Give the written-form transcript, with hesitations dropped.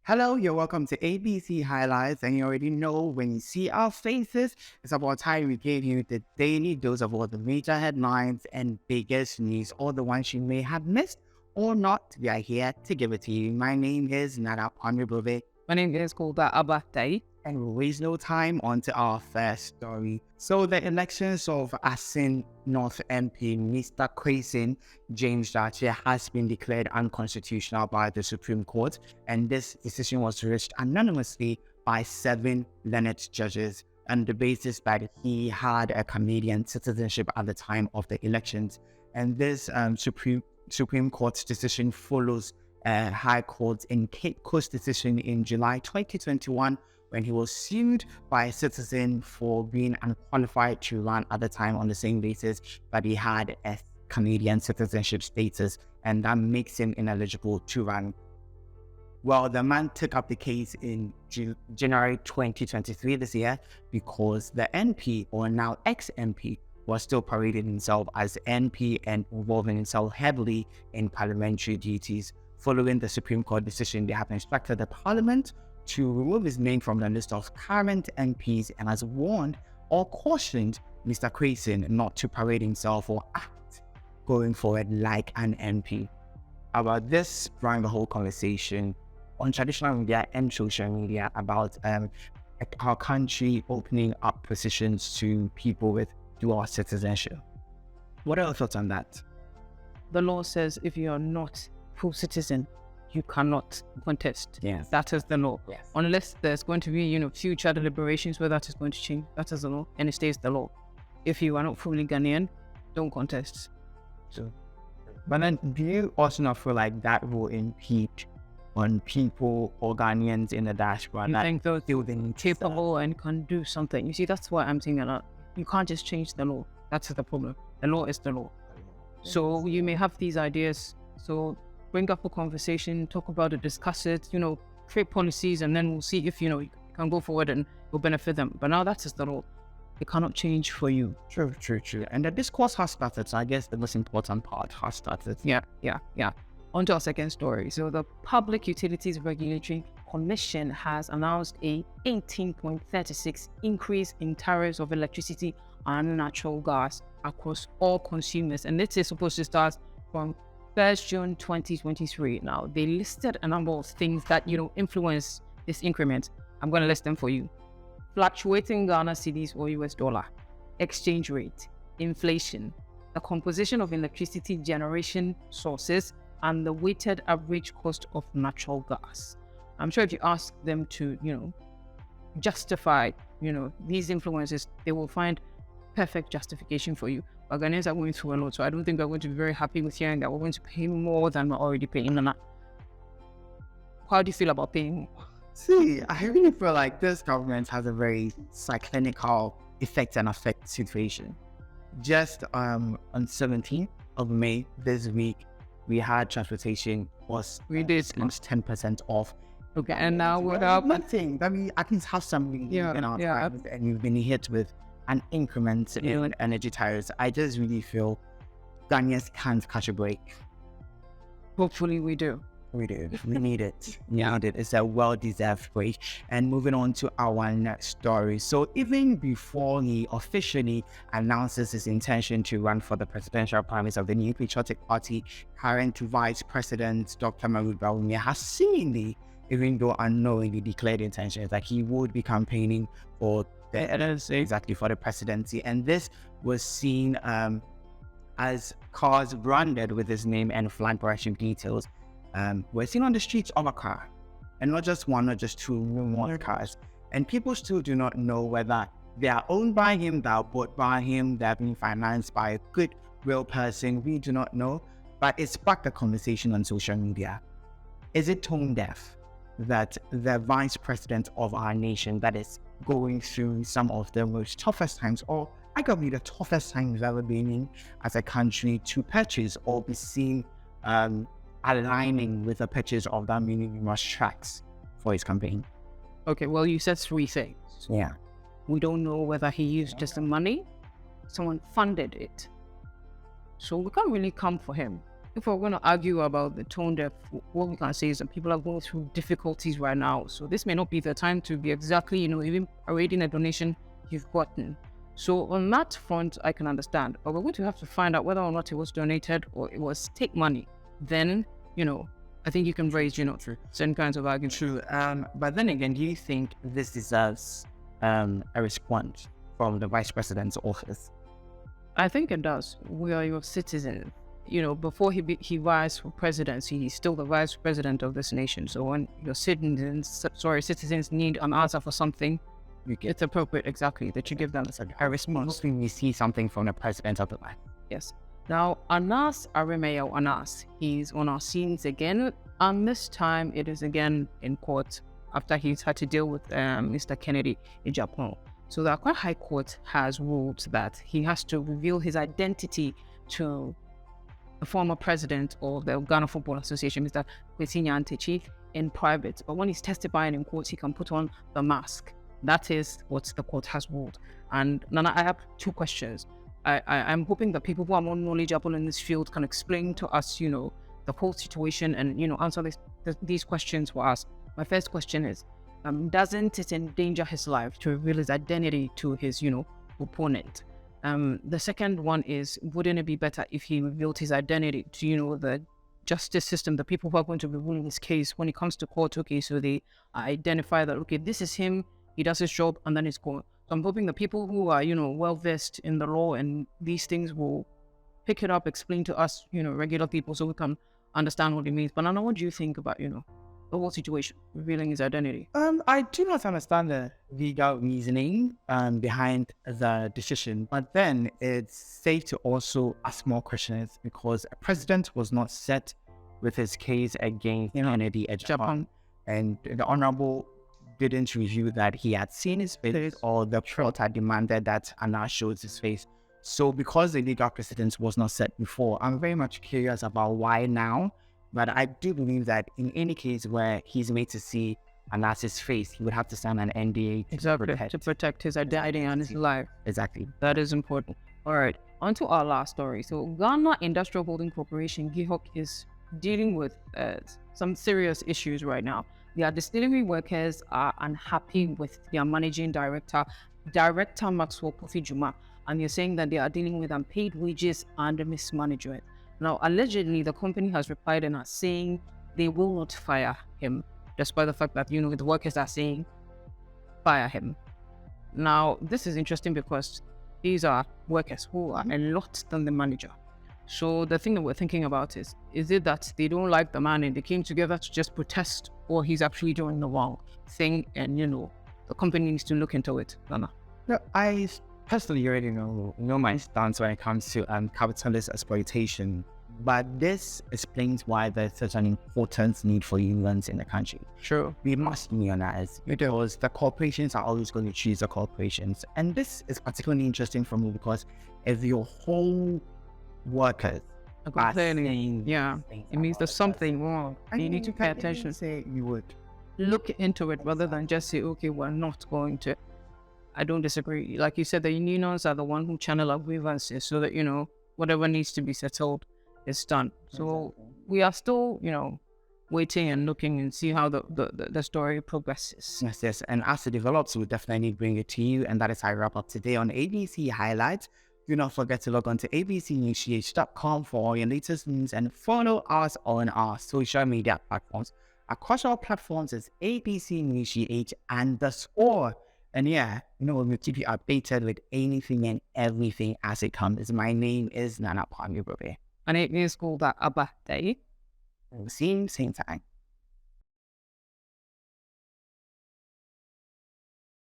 Hello, you're welcome to ABC Highlights, and you already know when you see our faces, it's about time we gave you the daily dose of all the major headlines and biggest news, all the ones you may have missed or not. We are here to give it to you. My name is Nada Kwame. My name is Kulda Abatai. And we'll waste no time on to our first story. So the elections of Asin North MP, Mr. Kwesi James Dache, has been declared unconstitutional by the Supreme Court, and this decision was reached anonymously by 7 learned judges on the basis that he had a Canadian citizenship at the time of the elections. And this Supreme Court's decision follows High Court in Cape Coast decision in July 2021, when he was sued by a citizen for being unqualified to run at the time on the same basis that he had a Canadian citizenship status, and that makes him ineligible to run. Well, the man took up the case in January 2023 this year because the NP, or now ex-MP, was still parading himself as NP and involving himself heavily in parliamentary duties. Following the Supreme Court decision, they have instructed the Parliament to remove his name from the list of current MPs and has warned or cautioned Mr. Kwesi not to parade himself or act going forward like an MP. About this sprang the whole conversation on traditional media and social media about our country opening up positions to people with dual citizenship. What are your thoughts on that? The law says if you are not full citizen, you cannot contest. Yes. That is the law. Yes. Unless there's going to be, future deliberations where that is going to change. That is the law, and it stays the law. If you are not fully Ghanaian, don't contest. So, but then, do you also not feel like that will impede on people or Ghanaians in the diaspora? You think those building capable and can do something? You see, that's why I'm saying that you can't just change the law. That's the problem. The law is the law. So you may have these ideas. So bring up a conversation, talk about it, discuss it, create policies, and then we'll see if, you can go forward and it will benefit them. But now that is the law. It cannot change for you. True. And the discourse has started, so I guess the most important part has started. Yeah. On to our second story. So the Public Utilities Regulatory Commission has announced a 18.36% increase in tariffs of electricity and natural gas across all consumers. And this is supposed to start from 1st June 2023. Now, they listed a number of things that, influence this increment. I'm going to list them for you. Fluctuating Ghana cedis or US dollar, exchange rate, inflation, the composition of electricity generation sources, and the weighted average cost of natural gas. I'm sure if you ask them to, justify, these influences, they will find perfect justification for you. But Ghanaians are going through a lot, so I don't think we're going to be very happy with hearing that we're going to pay more than we're already paying. How do you feel about paying more? See, I really feel like this government has a very cyclonical effect and affect situation. Just on 17th of May this week, we had transportation was almost 10% off. Okay, and now we're up. Nothing. I mean, at least have some relief in our times, and we've been hit with an increment in energy tariffs. I just really feel Ghanaians can't catch a break. Hopefully we do. We do. We need it. It's a well-deserved break. And moving on to our next story. So even before he officially announces his intention to run for the presidential primaries of the New Patriotic Party, current Vice President Dr. Mahmoud Bawumia has seemingly, even though unknowingly, declared intentions that he would be campaigning for the presidency. And this was seen as cars branded with his name and flag brashing details were seen on the streets of Accra, and not just one, not just two, more cars. And people still do not know whether they are owned by him, they are bought by him, they are being financed by a good, real person. We do not know, but it sparked a conversation on social media. Is it tone deaf that the vice president of our nation that is going through some of the most toughest times, or arguably the toughest times we've ever been in as a country, to purchase or be seen aligning with the purchase of that numerous tracks for his campaign? Okay, well, you said 3 things. Yeah. We don't know whether he used just the money, someone funded it. So we can't really come for him. if we're going to argue about the tone deaf, what we can say is that people are going through difficulties right now. So this may not be the time to be exactly, even parading a donation you've gotten. So on that front, I can understand. But we're going to have to find out whether or not it was donated or it was take money. Then, I think you can raise, certain kinds of arguments. True. But then again, do you think this deserves a response from the Vice President's office? I think it does. We are your citizens. Before he vies for presidency, he's still the vice president of this nation. So when your citizens need an answer for something, it's appropriate, exactly, that you give them a response. Hoping we see something from the president of the land. Yes. Now, Anas Aremeyaw Anas, he's on our scenes again, and this time it is again in court after he's had to deal with Mr. Kennedy in Japan. So the Accra High Court has ruled that he has to reveal his identity to the former president of the Ghana Football Association, Mr. Kwesi Nyantakyi, in private. But when he's testifying in court, he can put on the mask. That is what the court has ruled. And Nana, I have two questions. I'm hoping that people who are more knowledgeable in this field can explain to us, the whole situation and, answer these questions for us. My first question is, doesn't it endanger his life to reveal his identity to his, opponent? The second one is, wouldn't it be better if he revealed his identity to, the justice system, the people who are going to be ruling his case when it comes to court? Okay, so they identify that, okay, this is him, he does his job, and then it's gone. So I'm hoping the people who are, well-versed in the law and these things will pick it up, explain to us, regular people, so we can understand what it means. But Nana, what do you think about, the whole situation, revealing his identity? I do not understand the legal reasoning behind the decision, but then it's safe to also ask more questions because a president was not set with his case against Kennedy at Japan, and the Honorable didn't review that he had seen his face or the court had demanded that Anas shows his face. So because the legal precedent was not set before, I'm very much curious about why now. But I do believe that in any case where he's made to see Anas's face, he would have to sign an NDA to protect his identity and his life. Exactly. That is important. All right, on to our last story. So Ghana Industrial Holding Corporation, GIHOC, is dealing with some serious issues right now. Their distillery workers are unhappy with their managing director, Maxwell Kofi Juma, and they're saying that they are dealing with unpaid wages and mismanagement. Now, allegedly, the company has replied and are saying they will not fire him, despite the fact that, the workers are saying fire him. Now, this is interesting because these are workers who are a lot than the manager. So the thing that we're thinking about is it that they don't like the man and they came together to just protest, or he's actually doing the wrong thing and, the company needs to look into it, Nana? No, I personally already know my stance when it comes to capitalist exploitation, but this explains why there's such an important need for unions in the country. Sure. We must unionize because the corporations are always going to choose the corporations. And this is particularly interesting for me because if your whole workers are saying, it means there's something wrong. You need to pay attention. Say you would look into it rather than just say, okay, we're not going to. I don't disagree. Like you said, the unions are the one who channel our grievances so that, whatever needs to be settled is done. So we are still, waiting and looking and see how the story progresses. Yes. And as it develops, we'll definitely bring it to you. And that is how I wrap up today on ABC Highlights. Do not forget to log on to abcnewsgh.com for all your latest news and follow us on our social media platforms. Across our platforms is abcnewsgh_. And we'll keep you updated with anything and everything as it comes. My name is Nana Pami Bobe. And it is called that Abba Day. Same time.